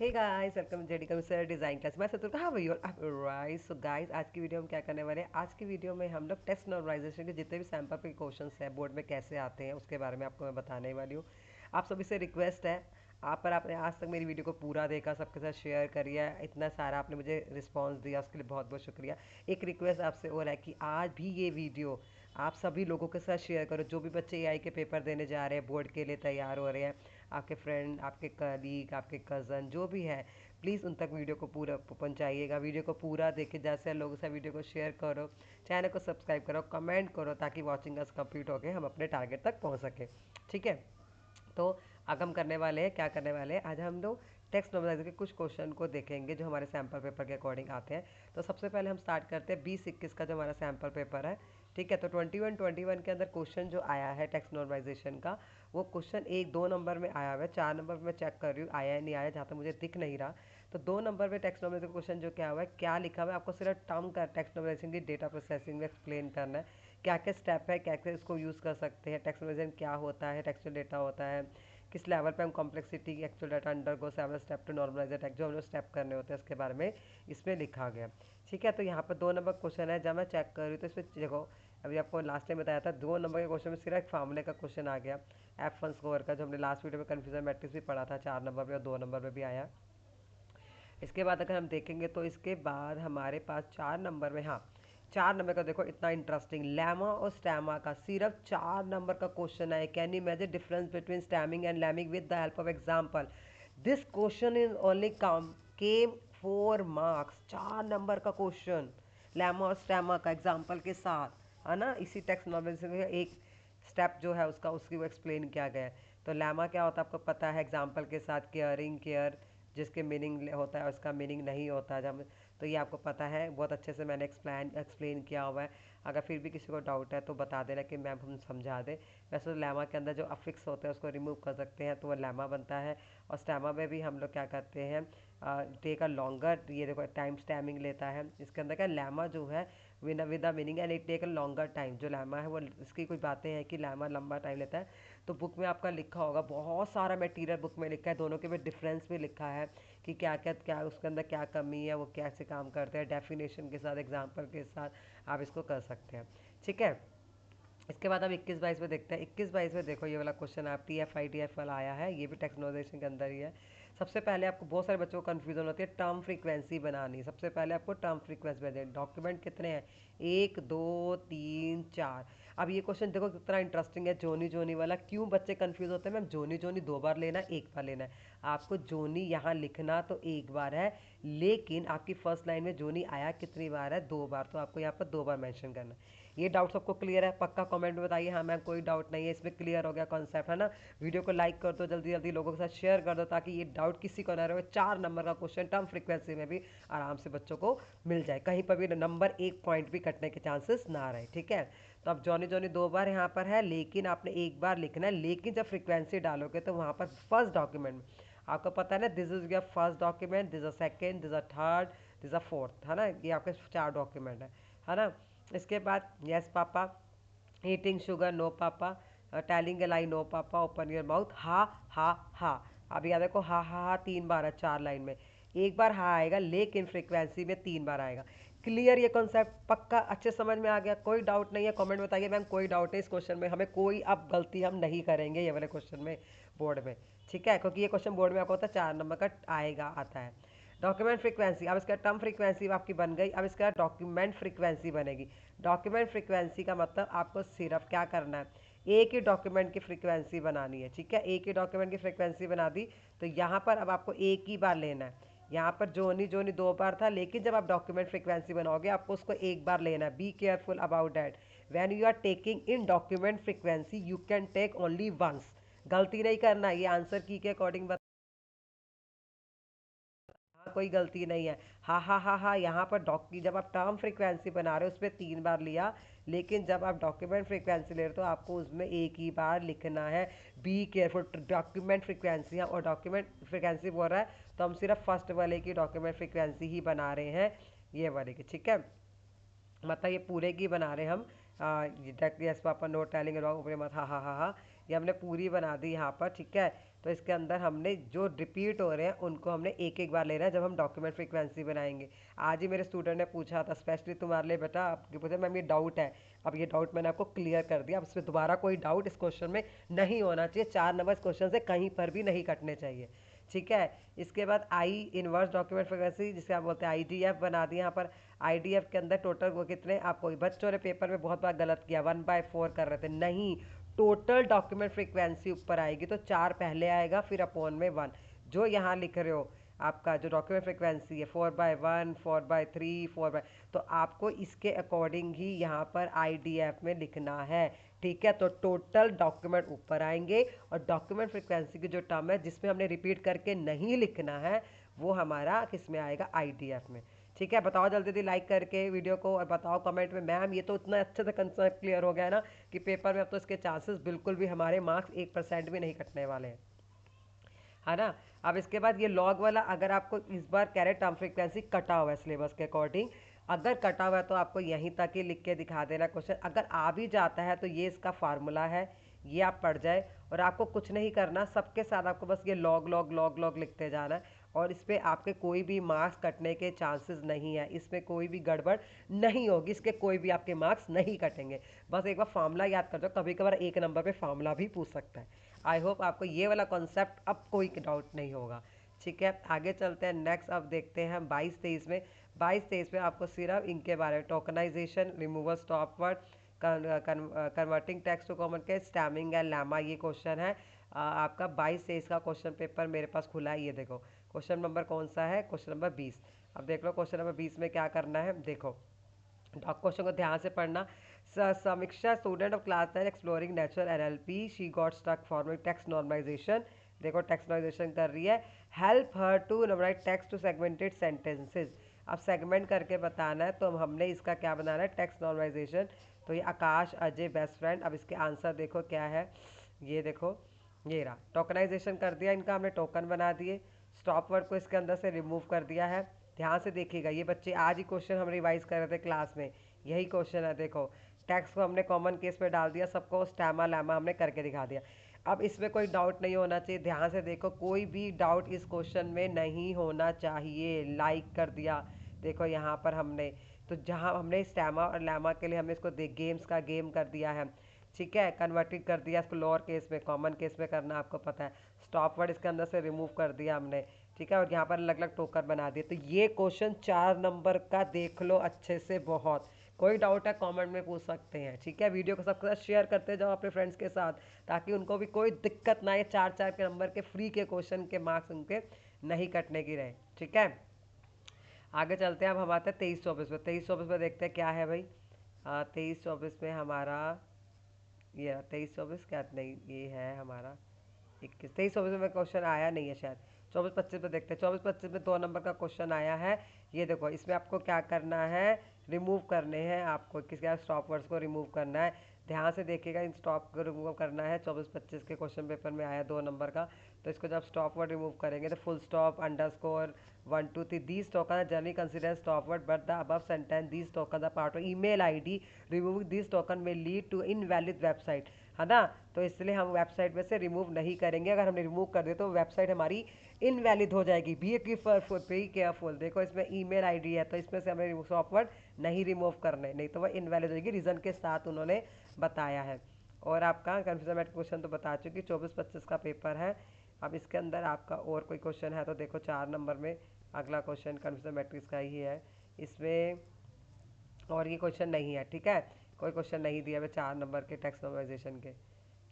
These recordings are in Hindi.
हे गाइस, वेलकम जेडी कम्सर डिजाइन क्लास। मैं सतुर कहाँ भाई और राइट। सो गाइस, आज की वीडियो हम क्या करने वाले हैं? आज की वीडियो में हम लोग टेस्ट नॉर्मलाइजेशन के जितने भी सैंपल के क्वेश्चंस हैं बोर्ड में कैसे आते हैं उसके बारे में आपको मैं बताने वाली हूँ। आप सभी से रिक्वेस्ट है, आपने आज तक मेरी वीडियो को पूरा देखा, सबके साथ शेयर करिए, इतना सारा आपने मुझे रिस्पॉन्स दिया, उसके लिए बहुत बहुत शुक्रिया। एक रिक्वेस्ट आपसे और है कि आज भी ये वीडियो आप सभी लोगों के साथ शेयर करो। जो भी बच्चे एआई के पेपर देने जा रहे हैं, बोर्ड के लिए तैयार हो रहे हैं, आपके फ्रेंड, आपके कलीग, आपके कज़न जो भी है, प्लीज़ उन तक वीडियो को पूरा पहुंचाइएगा। वीडियो को पूरा देखे, जैसे लोगों से वीडियो को शेयर करो, चैनल को सब्सक्राइब करो, कमेंट करो, ताकि वॉचिंग अस कंप्लीट हो के हम अपने टारगेट तक पहुंच सके। ठीक है। तो आगे हम करने वाले हैं, क्या करने वाले हैं, आज हम लोग टेक्स्ट नॉर्मलाइजर के कुछ क्वेश्चन को देखेंगे जो हमारे सैम्पल पेपर के अकॉर्डिंग आते हैं। तो सबसे पहले हम स्टार्ट करते हैं 20-21 का जो हमारा सैम्पल पेपर है। ठीक है। तो 21-21 के अंदर क्वेश्चन जो आया है टेक्स्ट नॉर्मलाइजेशन का, वो क्वेश्चन 1-2 नंबर में आया हुआ है। 4 नंबर में मैं चेक कर रही हूँ आया है नहीं आया, जहाँ तक मुझे दिख नहीं रहा। तो 2 नंबर में टेक्स्ट नॉर्मलाइजेशन क्वेश्चन जो क्या हुआ है, क्या लिखा हुआ है, आपको सिर्फ टर्म का टेक्स्ट नॉर्मलाइजेशन की डेटा प्रोसेसिंग में एक्सप्लेन करना है। क्या क्या स्टेप है, कैसे इसको यूज़ कर सकते हैं, टेक्स्ट नॉर्मलाइजेशन क्या होता है, टेक्सचुअल डेटा होता है, किस लेवल पे हम कॉम्प्लेक्सिटी की actual data undergo several step to normalise that, जो हम लोग स्टेप करने होते हैं उसके बारे में इसमें लिखा गया। ठीक है। तो यहाँ पर 2 नंबर क्वेश्चन है, जब मैं चेक कर रही हूँ तो इसमें देखो, अभी आपको लास्ट टाइम बताया था 2 नंबर के क्वेश्चन में सिर्फ एक फार्मूले का क्वेश्चन आ गया, F1 स्कोर का, जो हमने लास्ट वीडियो में कन्फ्यूजन मैट्रिक्स भी पढ़ा था, 4 नंबर में और 2 नंबर में भी आया। इसके बाद अगर हम देखेंगे तो इसके बाद हमारे पास 4 नंबर में, हाँ, 4 नंबर का देखो इतना इंटरेस्टिंग, लैमा और स्टैमा का सिर्फ 4 नंबर का क्वेश्चन है। Can you measure difference between stemming and lemming with the help of example? This question is only कम केम 4 मार्क्स। 4 नंबर का क्वेश्चन, लैमा और स्टैमा का एग्जाम्पल के साथ, है ना। इसी टेक्स्ट नॉलेज से एक स्टेप जो है उसका, उसकी वो एक्सप्लेन किया गया है। तो लैमा क्या होता है आपको पता है, एग्जाम्पल के साथ केयरिंग, केयर जिसके मीनिंग होता है उसका मीनिंग नहीं होता है जब, तो ये आपको पता है, बहुत अच्छे से मैंने एक्सप्लेन किया हुआ है। अगर फिर भी किसी को डाउट है तो बता देना कि मैम हम समझा दें। वैसे तो लैमा के अंदर जो अफिक्स होते हैं उसको रिमूव कर सकते हैं तो वो लैमा बनता है। और स्टैमा में भी हम लोग क्या करते हैं, टेक अ लॉन्गर, ये देखो टाइम स्टैमिंग लेता है। इसके अंदर क्या, लैमा जो है with the meaning and it take a longer time, जो लैमा है वो, इसकी कुछ बातें हैं कि लैमा लंबा टाइम लेता है। तो बुक में आपका लिखा होगा, बहुत सारा मटेरियल बुक में लिखा है, दोनों के में डिफरेंस भी लिखा है कि क्या क्या क्या उसके अंदर क्या कमी है, वो कैसे काम करते हैं, डेफिनेशन के साथ, एग्जाम्पल के साथ आप इसको कर सकते हैं। ठीक है। इसके बाद हम 21-22 में देखते हैं। 21-22 में देखो, ये वाला क्वेश्चन आप TF वाला आया है, ये भी टेक्नोलाइजेशन के अंदर ही है। सबसे पहले आपको, बहुत सारे बच्चों को कन्फ्यूजन होती है टर्म फ्रीक्वेंसी बनानी। सबसे पहले आपको टर्म फ्रीक्वेंसी बनानी, डॉक्यूमेंट कितने हैं, 1 2 3 4। अब ये क्वेश्चन देखो कितना इंटरेस्टिंग है, जोनी जोनी वाला। क्यों बच्चे कंफ्यूज होते हैं, मैम जोनी जोनी 2 बार लेना है, 1 बार लेना है? आपको जोनी यहाँ लिखना तो 1 बार है, लेकिन आपकी फर्स्ट लाइन में जोनी आया कितनी बार है, 2 बार, तो आपको यहाँ पर 2 बार मेंशन करना है। ये डाउट सबको क्लियर है? पक्का कमेंट में बताइए हाँ मैम कोई डाउट नहीं है, इसमें क्लियर हो गया कॉन्सेप्ट, है ना। वीडियो को लाइक कर दो, जल्दी जल्दी लोगों के साथ शेयर कर दो, ताकि ये डाउट किसी को ना रहे। 4 नंबर का क्वेश्चन टर्म फ्रीक्वेंसी में भी आराम से बच्चों को मिल जाए, कहीं पर भी नंबर 1 पॉइंट भी कटने के चांसेस ना रहे। ठीक है। तो अब जॉनी जॉनी 2 बार यहाँ पर है, लेकिन आपने 1 बार लिखना है। लेकिन जब फ्रीक्वेंसी डालोगे तो वहाँ पर फर्स्ट डॉक्यूमेंट में आपको पता है ना, this is your first document, this a second, this a third, this a fourth, है ना। ये आपके 4 डॉक्यूमेंट है ना। इसके बाद yes papa, eating sugar no papa, telling a lie no papa, open your mouth, हा हा हा। अब याद रखो, हा 3 बार है 4 लाइन में, 1 बार हा आएगा लेकिन फ्रीक्वेंसी में 3 बार आएगा। क्लियर ये कॉन्सेप्ट? पक्का अच्छे समझ में आ गया? कोई डाउट नहीं है? कमेंट बताइए मैम कोई डाउट नहीं इस क्वेश्चन में, हमें कोई अब गलती हम नहीं करेंगे ये वाले क्वेश्चन में बोर्ड में। ठीक है, क्योंकि ये क्वेश्चन बोर्ड में आपको होता है 4 नंबर का आएगा, आता है। डॉक्यूमेंट फ्रीक्वेंसी, अब इसका टर्म फ्रीक्वेंसी आपकी बन गई, अब इसका डॉक्यूमेंट फ्रीक्वेंसी बनेगी। डॉक्यूमेंट फ्रीक्वेंसी का मतलब आपको सिर्फ क्या करना है, एक ही डॉक्यूमेंट की फ्रीक्वेंसी बनानी है। ठीक है, एक ही डॉक्यूमेंट की फ्रीक्वेंसी बना दी, तो यहाँ पर अब आपको एक ही बार लेना है। यहाँ पर जोनी जोनी 2 बार था, लेकिन जब आप डॉक्यूमेंट फ्रीक्वेंसी बनाओगे आपको उसको 1 बार लेना है। Be careful about that, when you are taking in document frequency you can take only once. गलती नहीं करना, ये आंसर की के अकॉर्डिंग, कोई गलती नहीं है। हा यहाँ पर डॉक्की, जब आप टर्म फ्रीक्वेंसी बना रहे हो उसमें 3 बार लिया, लेकिन जब आप डॉक्यूमेंट फ्रीक्वेंसी ले रहे हो तो आपको उसमें एक ही बार लिखना है। बी केयरफुल, डॉक्यूमेंट फ्रीक्वेंसी है और डॉक्यूमेंट फ्रीक्वेंसी बोल रहा है, तो हम सिर्फ फर्स्ट वाले की डॉक्यूमेंट फ्रीक्वेंसी ही बना रहे हैं, ये वाले की। ठीक है, मतलब ये पूरे की बना रहे हम। यस पापा नो टेलिंग ऊपर मत, हा ये हमने पूरी बना दी यहाँ पर। ठीक है, तो इसके अंदर हमने जो रिपीट हो रहे हैं उनको हमने एक एक बार ले रहा है जब हम डॉक्यूमेंट फ्रीक्वेंसी बनाएंगे। आज ही मेरे स्टूडेंट ने पूछा था स्पेशली तुम्हारे लिए बेटा, आपके पूछा मैम ये डाउट है। अब ये डाउट मैंने आपको क्लियर कर दिया, अब इसमें दोबारा कोई डाउट इस क्वेश्चन में नहीं होना चाहिए। 4 नंबर इस क्वेश्चन से कहीं पर भी नहीं कटने चाहिए, ठीक है। इसके बाद आई इनवर्स डॉक्यूमेंट फ्रीक्वेंसी जिसे आप बोलते हैं आईडीएफ बना दिया यहाँ पर। आईडीएफ के अंदर टोटल वो कितने, आपको बच्चों ने पेपर में बहुत बार गलत किया, 1/4 कर रहे थे, नहीं, टोटल डॉक्यूमेंट फ्रीक्वेंसी ऊपर आएगी तो 4 पहले आएगा फिर अपॉन में 1। जो यहाँ लिख रहे हो आपका जो डॉक्यूमेंट फ्रीक्वेंसी है 4/1, 4/3, 4 तो आपको इसके अकॉर्डिंग ही यहाँ पर आईडीएफ में लिखना है, ठीक है। तो टोटल डॉक्यूमेंट ऊपर आएंगे और डॉक्यूमेंट फ्रीक्वेंसी की जो टर्म है जिसमें हमने रिपीट करके नहीं लिखना है वो हमारा किस में आएगा, आईडीएफ में, ठीक है। बताओ जल्दी जल्दी लाइक करके वीडियो को और बताओ कमेंट में मैम ये तो इतना अच्छे से कंसेप्ट क्लियर हो गया है ना कि पेपर में अब तो इसके चांसेस बिल्कुल भी हमारे मार्क्स 1% भी नहीं कटने वाले हैं, है ना। अब इसके बाद ये लॉग वाला अगर आपको इस बार कह रहे टर्म फ्रीक्वेंसी कटा हुआ है सिलेबस के अकॉर्डिंग, अगर कटा हुआ है तो आपको यहीं तक ही लिख के दिखा देना क्वेश्चन। अगर आ भी जाता है तो ये इसका फार्मूला है, ये आप पढ़ जाए और आपको कुछ नहीं करना, सबके साथ आपको बस ये लॉग लॉग लॉग लॉग लिखते जाना है और इस पर आपके कोई भी मार्क्स कटने के चांसेस नहीं है, इसमें कोई भी गड़बड़ नहीं होगी, इसके कोई भी आपके मार्क्स नहीं कटेंगे। बस एक बार फार्मूला याद कर दो, कभी कभार एक नंबर पे फार्मूला भी पूछ सकता है। आई होप आपको ये वाला कॉन्सेप्ट अब कोई डाउट नहीं होगा, ठीक है। आगे चलते हैं नेक्स्ट, अब देखते हैं 22-23 में। 22-23 में आपको सिर्फ इनके बारे में tokenization, removal stop word, converting text to common के, स्टैमिंग एंड लैमा, ये क्वेश्चन है आपका 22-23 का क्वेश्चन पेपर मेरे पास खुला है। ये देखो क्वेश्चन नंबर कौन सा है, क्वेश्चन नंबर 20। अब देख लो क्वेश्चन नंबर 20 में क्या करना है, देखो क्वेश्चन को ध्यान से पढ़ना। Samiksha student of class 9 exploring natural NLP, she got stuck forming text normalization. देखो टेक्स्ट नॉर्मलाइजेशन कर रही है, help her to normalize text to segmented sentences. अब सेगमेंट करके बताना है तो हमने इसका क्या बनाना है, टेक्स्ट नॉर्मलाइजेशन। तो ये आकाश अजय बेस्ट फ्रेंड। अब इसके आंसर देखो क्या है, ये देखो ये रहा, टोकनाइजेशन कर दिया इनका हमने, टोकन बना दिए, स्टॉप वर्ड को इसके अंदर से रिमूव कर दिया है। ध्यान से देखिएगा, ये बच्चे आज ही क्वेश्चन हम रिवाइज कर रहे थे क्लास में, यही क्वेश्चन है। देखो टैक्स को हमने कॉमन केस में डाल दिया, सबको स्टैमा लैमा हमने करके दिखा दिया। अब इसमें कोई डाउट नहीं होना चाहिए, ध्यान से देखो कोई भी डाउट इस क्वेश्चन में नहीं होना चाहिए। लाइक कर दिया, देखो यहाँ पर हमने, तो जहाँ हमने स्टैमा और लैमा के लिए हमने इसको गेम्स का गेम कर दिया है, ठीक है, कन्वर्टेड कर दिया इसको लोअर केस में, कॉमन केस में करना आपको पता है। स्टॉप वर्ड इसके अंदर से रिमूव कर दिया हमने, ठीक है, और यहाँ पर अलग अलग टोकर बना दिए। तो ये क्वेश्चन 4 नंबर का देख लो अच्छे से, बहुत कोई डाउट है कमेंट में पूछ सकते हैं, ठीक है। वीडियो को सबके साथ शेयर करते जाओ अपने फ्रेंड्स के साथ ताकि उनको भी कोई दिक्कत ना आए, 4-4 के नंबर के फ्री के क्वेश्चन के मार्क्स उनके नहीं कटने की रहे, ठीक है। आगे चलते हैं, अब हम आते हैं 23-24 में। 23-24 में देखते हैं क्या है भाई। 23-24 में हमारा ये 23-24 क्या, नहीं ये है हमारा 21। 23-24 में क्वेश्चन आया नहीं है शायद। 24-25 में देखते हैं, 24-25 में 2 नंबर का क्वेश्चन आया है। ये देखो इसमें आपको क्या करना है, रिमूव करने हैं आपको, किसके स्टॉप वर्ड्स को रिमूव करना है। ध्यान से देखिएगा, इन स्टॉप को रिमूव करना है। 24-25 के क्वेश्चन पेपर में आया 2 नंबर का। तो इसको जब स्टॉप वर्ड रिमूव करेंगे तो full stop, underscore, 1 2 3, these token are generally considered stop word but the above sentence these token are part of email ID, removing these token may lead to invalid website, है ना। तो इसलिए हम वेबसाइट में से रिमूव नहीं करेंगे, अगर हमने रिमूव कर दिया तो वेबसाइट हमारी इनवैलिड हो जाएगी। बी केयरफुल, देखो इसमें ईमेल आईडी है तो इसमें से हमें सॉफ्टवर्ड नहीं रिमूव करने, नहीं तो वह इनवैलिड हो जाएगी, रीज़न के साथ उन्होंने बताया है। और आपका कन्फ्यूजन मैट क्वेश्चन तो बता चुकी, 24-25 का पेपर है। अब इसके अंदर आपका और कोई क्वेश्चन है तो देखो 4 नंबर में अगला क्वेश्चन कन्फ्यूजन मैट्रिक्स का ही है, इसमें और ये क्वेश्चन नहीं है, ठीक है, कोई क्वेश्चन नहीं दिया है 4 नंबर के टेक्स्ट नॉर्मलाइजेशन के,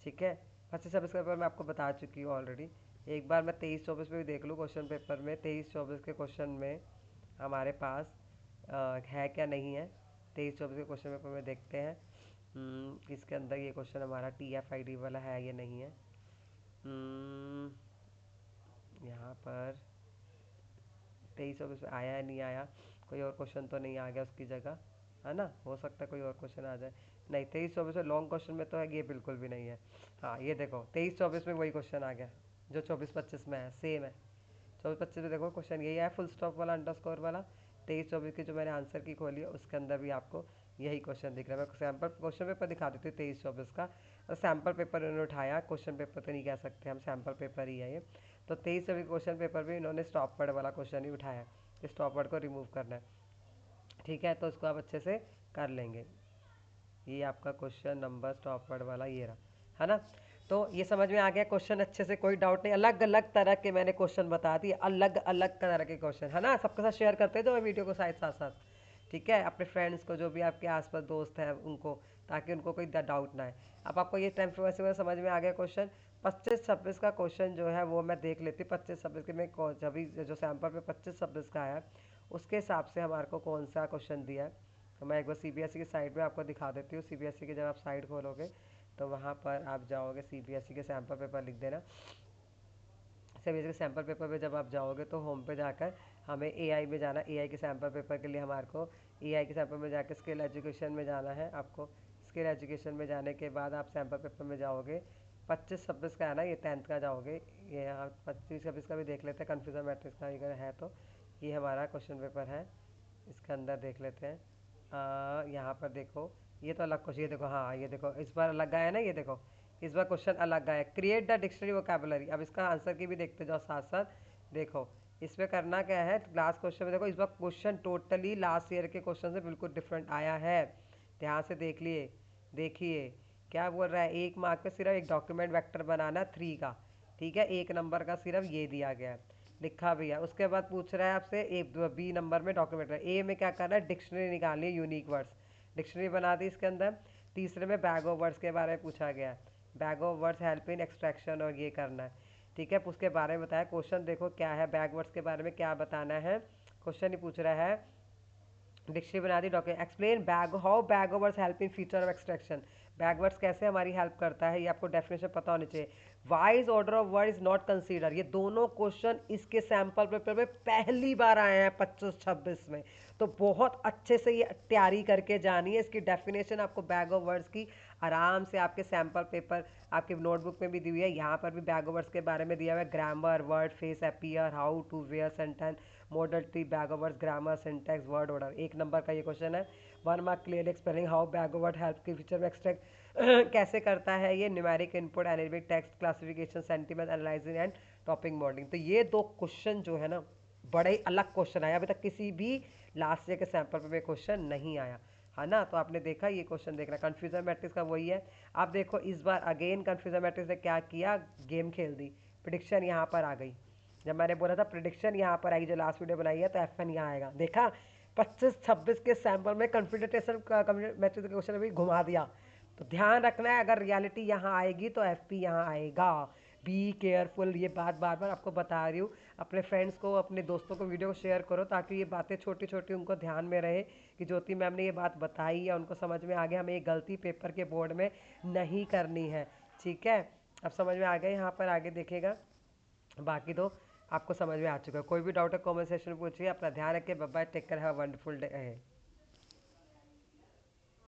ठीक है। अच्छा सब इसके पेपर मैं आपको बता चुकी हूँ ऑलरेडी। एक बार मैं 23-24 में भी देख लूँ क्वेश्चन पेपर में, 23-24 के क्वेश्चन में हमारे पास है क्या नहीं है। 23-24 के क्वेश्चन पेपर में देखते हैं, इसके अंदर ये क्वेश्चन हमारा TFID वाला है, ये नहीं है। यहाँ पर 23-24 में आया है, नहीं आया, कोई और क्वेश्चन तो नहीं आ गया उसकी जगह, है ना, हो सकता है कोई और क्वेश्चन आ जाए। नहीं 23-24 में लॉन्ग क्वेश्चन में तो है, ये बिल्कुल भी नहीं है। हाँ ये देखो 23-24 में वही क्वेश्चन आ गया जो 24-25 में है, सेम है। 24-25 में देखो क्वेश्चन यही है, फुल स्टॉप वाला, अंडरस्कोर वाला। 23-24 की जो मैंने आंसर की खोली है उसके अंदर भी आपको यही क्वेश्चन दिख रहा है। मैं सैम्पल क्वेश्चन पेपर दिखा देती हूँ 23-24 का। और सैम्पल पेपर इन्होंने उठाया, क्वेश्चन पेपर तो नहीं कह सकते हम, सैम्पल पेपर ही है ये। तो 23-24 क्वेश्चन पेपर भी इन्होंने स्टॉप वर्ड वाला क्वेश्चन ही उठाया, स्टॉप वर्ड को रिमूव करना है। ठीक है, तो इसको आप अच्छे से कर लेंगे। ये आपका क्वेश्चन नंबर स्टॉप वर्ड वाला ये रहा, है ना। तो ये समझ में आ गया क्वेश्चन अच्छे से, कोई डाउट नहीं। अलग अलग तरह के मैंने क्वेश्चन बता दिए, अलग अलग तरह के क्वेश्चन, है ना। सबके साथ शेयर करते हैं जो वीडियो को साथ साथ, ठीक है, अपने फ्रेंड्स को, जो भी आपके आसपास दोस्त हैं उनको, ताकि उनको कोई डाउट ना है। अब आपको ये टाइम वैसे समझ में आ गया क्वेश्चन। 25-26 का क्वेश्चन जो है वो मैं देख लेती। 25-26 के में जब भी जो सैम्पल पे 25-26 का आया, उसके हिसाब से हमारे को कौन सा क्वेश्चन दिया है, तो मैं एक बार सीबीएसई की साइट में आपको दिखा देती हूँ। सीबीएसई की जब आप साइट खोलोगे तो वहाँ पर आप जाओगे, सीबीएसई के सैम्पल पेपर लिख देना। सीबीएसई के सैम्पल पेपर पे जब आप जाओगे तो होम पे जाकर हमें एआई में जाना। एआई के सैम्पल पेपर के लिए हमारे को एआई के सैम्पल में जाकर स्किल एजुकेशन में जाना है आपको। स्किल एजुकेशन में जाने के बाद आप सैम्पल पेपर में जाओगे। 25-26 का है ना, ये 10th का जाओगे। ये यहाँ 25-26 का भी देख लेते हैं, कन्फ्यूजन मैट्रिक्स का अगर है तो। ये हमारा क्वेश्चन पेपर है, इसके अंदर देख लेते हैं। यहाँ पर देखो, ये तो अलग क्वेश्चन, ये देखो, हाँ ये देखो, इस बार अलग आया ना, ये देखो इस बार क्वेश्चन अलग आया, क्रिएट द डिक्शनरी वोकैबुलरी। अब इसका आंसर की भी देखते जाओ साथ साथ। देखो इसमें करना क्या है, लास्ट क्वेश्चन में देखो, इस बार क्वेश्चन टोटली लास्ट ईयर के क्वेश्चन से बिल्कुल डिफरेंट आया है। ध्यान से देख लिए, देखिए क्या बोल रहा है। 1 मार्क पे सिर्फ एक डॉक्यूमेंट वेक्टर बनाना 3 का, ठीक है, 1 नंबर का सिर्फ ये दिया गया है, लिखा भी है। उसके बाद पूछ रहा है आपसे ए बी नंबर में डॉक्यूमेंट, ए में क्या करना है, डिक्शनरी निकालनी है, यूनिक वर्ड्स, डिक्शनरी बना दी इसके अंदर। तीसरे में बैग ऑफ वर्ड्स के बारे में पूछा गया है, bag of words help in extraction, और ये करना है, ठीक है। उसके बारे में बताया क्वेश्चन, देखो क्या है, बैग वर्ड्स के बारे में क्या बताना है, क्वेश्चन ही पूछ रहा है। डिक्शनरी बना दी, document explain bag how bag of words help in feature of extraction, bag words कैसे हमारी हेल्प करता है, ये आपको डेफिनेशन पता होनी चाहिए। Wise order of word is not consider, ये दोनों क्वेश्चन इसके सैंपल पेपर में पहली बार आए हैं 25-26 में। तो बहुत अच्छे से ये तैयारी करके जानी है। इसकी डेफिनेशन आपको बैग ऑफ वर्ड्स की आराम से आपके सैंपल पेपर आपके नोटबुक में भी दी हुई है, यहाँ पर भी बैग ऑफ वर्ड्स के बारे में दिया हुआ है। Grammar, word face appear, how to where sentence, model tree, bag of words, grammar, syntax, word order. 1 number का ये क्वेश्चन है। 1 mark clear explaining how bag of word help के फीचर में एक्सट्रैक्ट कैसे करता है ये, numeric input, analytic text classification, sentiment analyzing and topic modelling. तो ये 2 क्वेश्चन जो है ना, बड़े ही अलग क्वेश्चन आया, अभी तक किसी भी लास्ट ईयर के सैंपल पे क्वेश्चन नहीं आया, है ना। तो आपने देखा ये क्वेश्चन, देखना कन्फ्यूजन मैट्रिक्स का वही है। आप देखो इस बार अगेन कन्फ्यूजन मैट्रिक्स ने क्या किया, गेम खेल दी, प्रिडिक्शन यहाँ पर आ गई। जब मैंने बोला था प्रिडिक्शन यहाँ पर आएगी, जो लास्ट वीडियो बनाई है, तो FN यहाँ आएगा, देखा 25-26 के सैंपल में कन्फिडेंटेशन मैट्रिक्स का क्वेश्चन अभी घुमा दिया। तो ध्यान रखना है, अगर रियलिटी यहाँ आएगी तो FP यहाँ आएगा। बी केयरफुल, ये बात बार बार आपको बता रही हूँ। अपने फ्रेंड्स को, अपने दोस्तों को वीडियो को शेयर करो, ताकि ये बातें छोटी छोटी उनको ध्यान में रहे कि ज्योति मैम ने ये बात बताई है, उनको समझ में आ गया, हमें ये गलती पेपर के बोर्ड में नहीं करनी है, ठीक है। अब समझ में आ गया, यहाँ पर आगे देखेगा, बाकी तो आपको समझ में आ चुका है। कोई भी डाउट है कमेंट सेक्शन में पूछिए। अपना ध्यान रखिए, bye bye, take care, have a wonderful day.